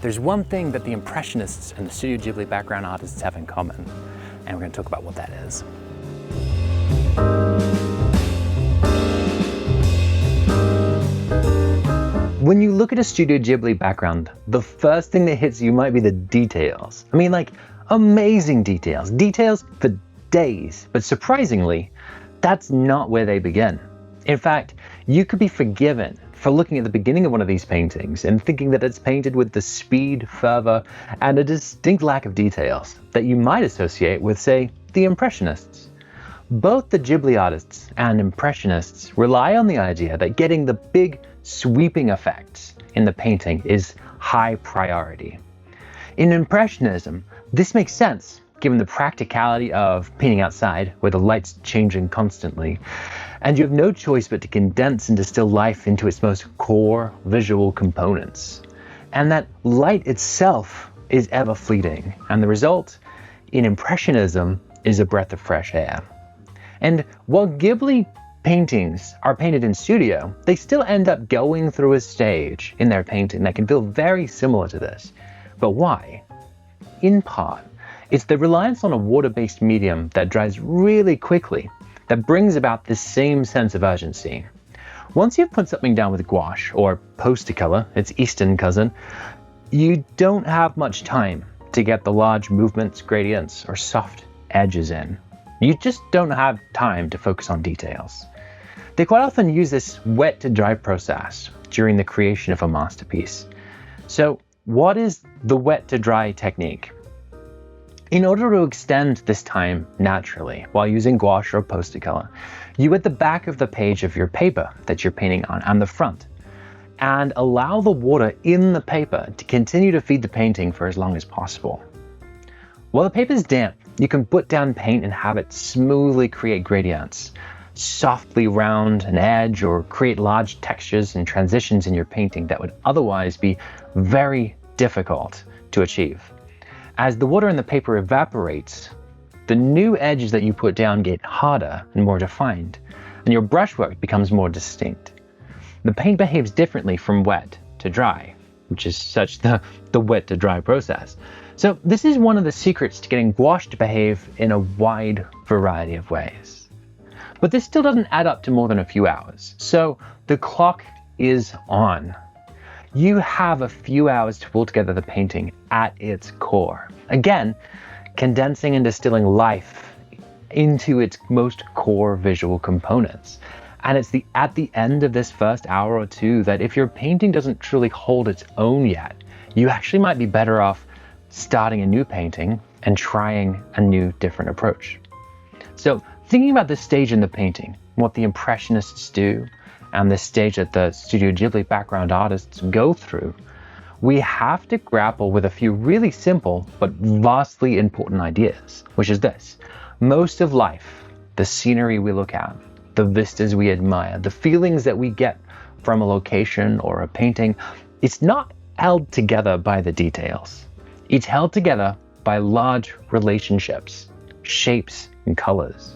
there's one thing that the Impressionists and the Studio Ghibli background artists have in common, and we're going to talk about what that is. When you look at a Studio Ghibli background, the first thing that hits you might be the details. I mean, like, amazing details. Details for days, but surprisingly, that's not where they begin. In fact, you could be forgiven for looking at the beginning of one of these paintings and thinking that it's painted with the speed, fervor, and a distinct lack of details that you might associate with, say, the Impressionists. Both the Ghibli artists and Impressionists rely on the idea that getting the big, sweeping effects in the painting is high priority. In Impressionism, this makes sense given the practicality of painting outside where the light's changing constantly, and you have no choice but to condense and distill life into its most core visual components. And that light itself is ever fleeting, and the result in Impressionism is a breath of fresh air. And while Ghibli paintings are painted in studio, they still end up going through a stage in their painting that can feel very similar to this. But why? In part, it's the reliance on a water-based medium that dries really quickly that brings about this same sense of urgency. Once you've put something down with gouache, or poster color, its Eastern cousin, you don't have much time to get the large movements, gradients, or soft edges in. You just don't have time to focus on details. They quite often use this wet to dry process during the creation of a masterpiece. So what is the wet to dry technique? In order to extend this time naturally while using gouache or poster color, you at the back of the page of your paper that you're painting on and the front, and allow the water in the paper to continue to feed the painting for as long as possible. While the paper is damp, you can put down paint and have it smoothly create gradients, softly round an edge, or create large textures and transitions in your painting that would otherwise be very difficult to achieve. As the water in the paper evaporates, the new edges that you put down get harder and more defined, and your brushwork becomes more distinct. The paint behaves differently from wet to dry, which is such the wet to dry process. So this is one of the secrets to getting gouache to behave in a wide variety of ways. But this still doesn't add up to more than a few hours, so the clock is on. You have a few hours to pull together the painting at its core. Again, condensing and distilling life into its most core visual components. And it's at the end of this first hour or two that if your painting doesn't truly hold its own yet, you actually might be better off starting a new painting and trying a new, different approach. So thinking about this stage in the painting, what the Impressionists do, and the stage that the Studio Ghibli background artists go through, we have to grapple with a few really simple but vastly important ideas, which is this. Most of life, the scenery we look at, the vistas we admire, the feelings that we get from a location or a painting, it's not held together by the details. It's held together by large relationships, shapes, and colors.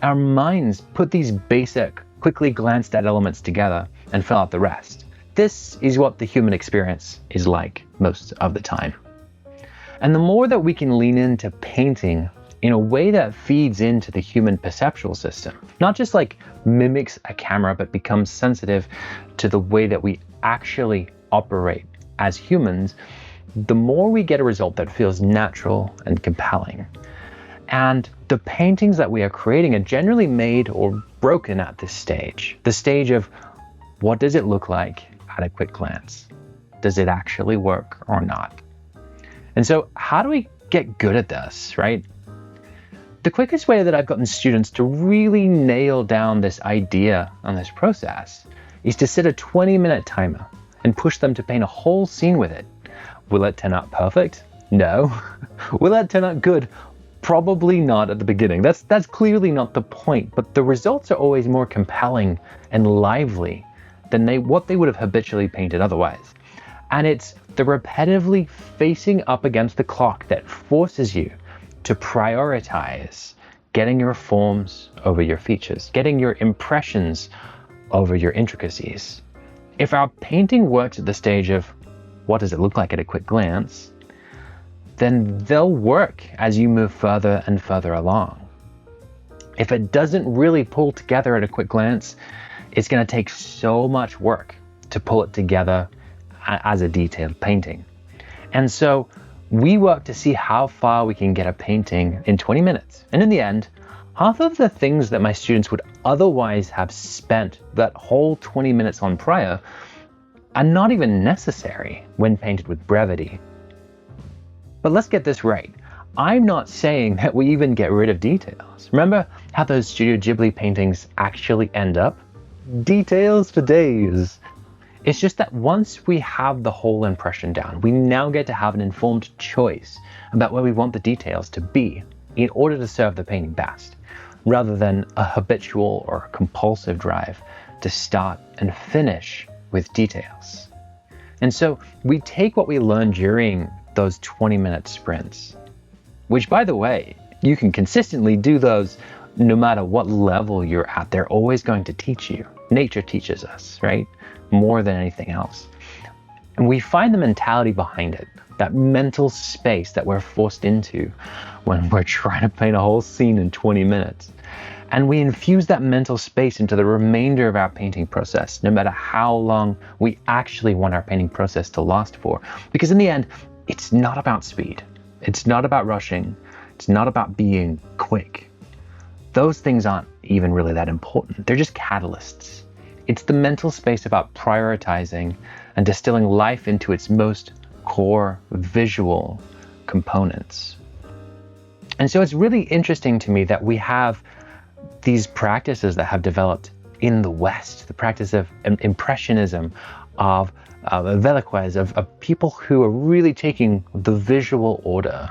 Our minds put these basic, quickly glanced at elements together and fill out the rest. This is what the human experience is like most of the time. And the more that we can lean into painting in a way that feeds into the human perceptual system, not just like mimics a camera, but becomes sensitive to the way that we actually operate as humans, the more we get a result that feels natural and compelling. And the paintings that we are creating are generally made or broken at this stage. The stage of what does it look like at a quick glance? Does it actually work or not? And so how do we get good at this, right? The quickest way that I've gotten students to really nail down this idea on this process is to set a 20-minute timer and push them to paint a whole scene with it. Will it turn out perfect? No. Will it turn out good? Probably not at the beginning. That's clearly not the point, but the results are always more compelling and lively than what they would have habitually painted otherwise. And it's the repetitively facing up against the clock that forces you to prioritize getting your forms over your features, getting your impressions over your intricacies. If our painting works at the stage of what does it look like at a quick glance, then they'll work as you move further and further along. If it doesn't really pull together at a quick glance, it's going to take so much work to pull it together as a detailed painting. And so we work to see how far we can get a painting in 20 minutes. And in the end, half of the things that my students would otherwise have spent that whole 20 minutes on prior are not even necessary when painted with brevity. But let's get this right. I'm not saying that we even get rid of details. Remember how those Studio Ghibli paintings actually end up? Details for days. It's just that once we have the whole impression down, we now get to have an informed choice about where we want the details to be in order to serve the painting best, rather than a habitual or compulsive drive to start and finish with details. And so we take what we learned during those 20-minute sprints, which, by the way, you can consistently do those no matter what level you're at. They're always going to teach you. Nature teaches us, right? More than anything else. And we find the mentality behind it, that mental space that we're forced into when we're trying to paint a whole scene in 20 minutes. And we infuse that mental space into the remainder of our painting process, no matter how long we actually want our painting process to last for. Because in the end, it's not about speed. It's not about rushing. It's not about being quick. Those things aren't even really that important. They're just catalysts. It's the mental space about prioritizing and distilling life into its most core visual components. And so it's really interesting to me that we have these practices that have developed in the West, the practice of impressionism, of Velázquez, of people who are really taking the visual order.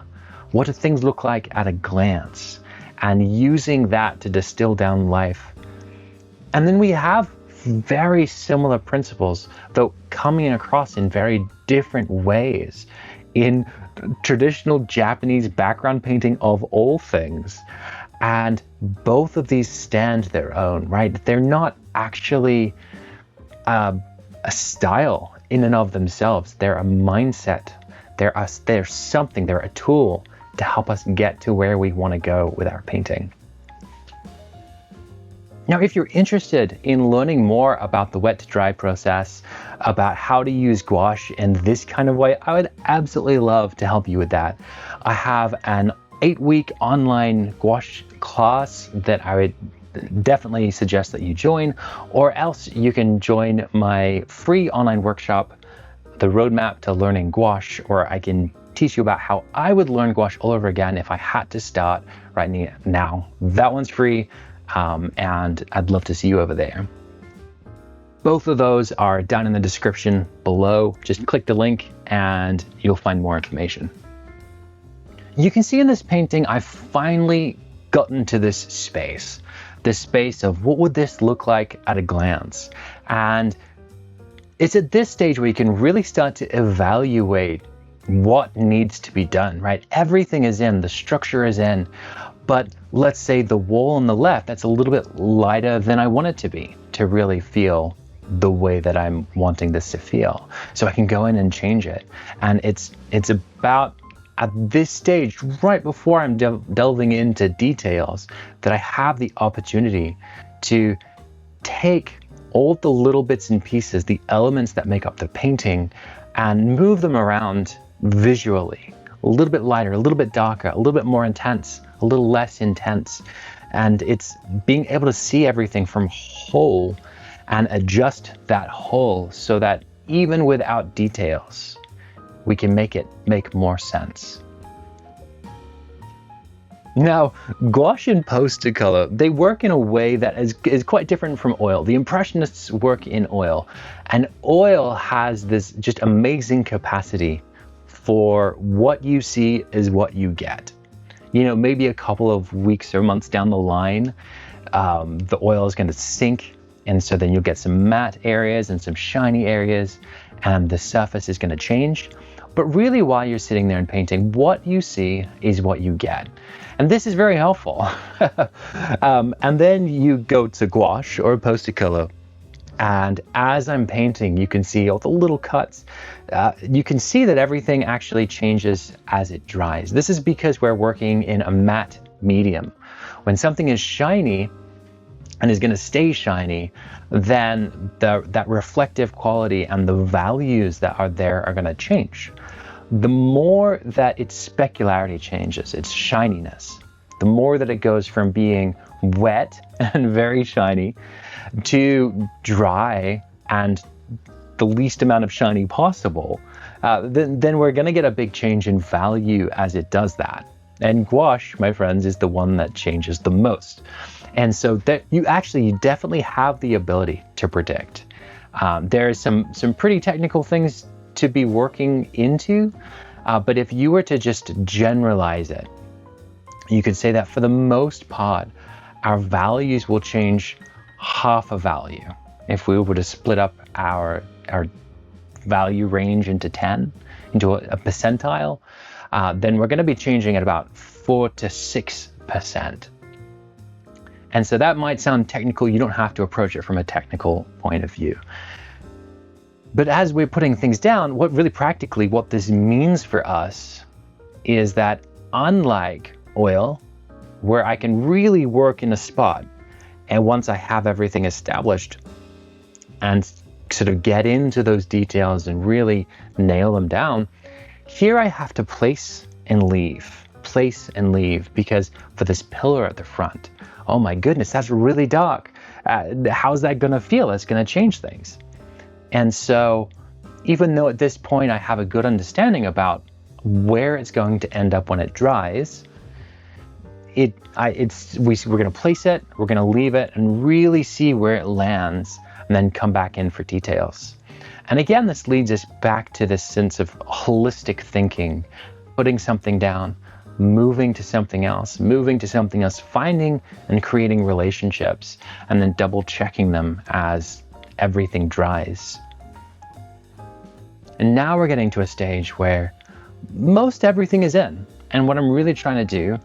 What do things look like at a glance? And using that to distill down life. And then we have very similar principles, though coming across in very different ways in traditional Japanese background painting of all things. And both of these stand their own, right? They're not actually a style in and of themselves. They're a mindset. They're something, they're a tool to help us get to where we want to go with our painting. Now, if you're interested in learning more about the wet to dry process, about how to use gouache in this kind of way, I would absolutely love to help you with that. I have an 8-week online gouache class that I would definitely suggest that you join, or else you can join my free online workshop, The Roadmap to Learning Gouache, or I can teach you about how I would learn gouache all over again if I had to start right now. That one's free, and I'd love to see you over there. Both of those are down in the description below. Just click the link and you'll find more information. You can see in this painting, I've finally gotten to this space of what would this look like at a glance. And it's at this stage where you can really start to evaluate what needs to be done, right? Everything is in, the structure is in, but let's say the wall on the left, that's a little bit lighter than I want it to be to really feel the way that I'm wanting this to feel. So I can go in and change it. And it's about at this stage, right before I'm delving into details, that I have the opportunity to take all the little bits and pieces, the elements that make up the painting, and move them around visually. A little bit lighter, a little bit darker, a little bit more intense, a little less intense. And it's being able to see everything from whole and adjust that whole so that even without details, we can make it make more sense. Now, gouache and poster color, they work in a way that is quite different from oil. The Impressionists work in oil, and oil has this just amazing capacity for what you see is what you get. You know, maybe a couple of weeks or months down the line, the oil is going to sink, and so then you'll get some matte areas and some shiny areas, and the surface is going to change. But really, while you're sitting there and painting, what you see is what you get. And this is very helpful. And then you go to gouache or poster color, And as I'm painting, you can see all the little cuts. You can see that everything actually changes as it dries. This is because we're working in a matte medium. When something is shiny and is going to stay shiny, then that reflective quality and the values that are there are going to change. The more that its specularity changes, its shininess, the more that it goes from being wet and very shiny to dry and the least amount of shiny possible, then we're going to get a big change in value as it does that. And gouache, my friends, is the one that changes the most. And so that you definitely have the ability to predict. There's some pretty technical things to be working into, but if you were to just generalize it, you could say that for the most part, our values will change half a value. If we were to split up our value range into 10, into a percentile, then we're going to be changing at about 4 to 6%. And so that might sound technical. You don't have to approach it from a technical point of view. But as we're putting things down, what this means for us is that unlike oil, where I can really work in a spot, and once I have everything established and sort of get into those details and really nail them down, here I have to place and leave, because for this pillar at the front, oh my goodness, that's really dark. How's that going to feel? It's going to change things. And so even though at this point I have a good understanding about where it's going to end up when it dries, we're going to place it, we're going to leave it and really see where it lands and then come back in for details. And again, this leads us back to this sense of holistic thinking, putting something down, moving to something else, finding and creating relationships, and then double checking them as everything dries. And now we're getting to a stage where most everything is in. And what I'm really trying to do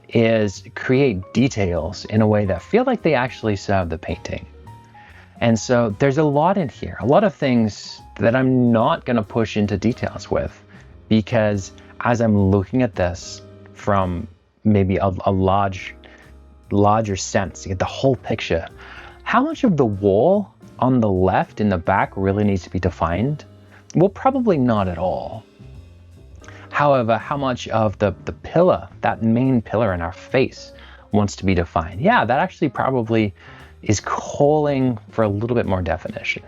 is create details in a way that feel like they actually serve the painting. And so there's a lot in here, a lot of things that I'm not going to push into details with, because as I'm looking at this from maybe a larger sense, you get the whole picture. How much of the wall on the left in the back really needs to be defined? Well, probably not at all. However, how much of the pillar, that main pillar in our face, wants to be defined? Yeah, that actually probably is calling for a little bit more definition.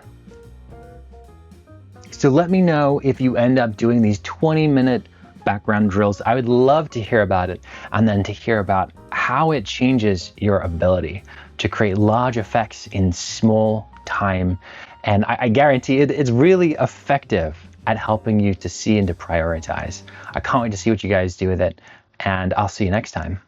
So let me know if you end up doing these 20-minute background drills. I would love to hear about it, and then to hear about how it changes your ability to create large effects in small time. And I guarantee it's really effective at helping you to see and to prioritize. I can't wait to see what you guys do with it, and I'll see you next time.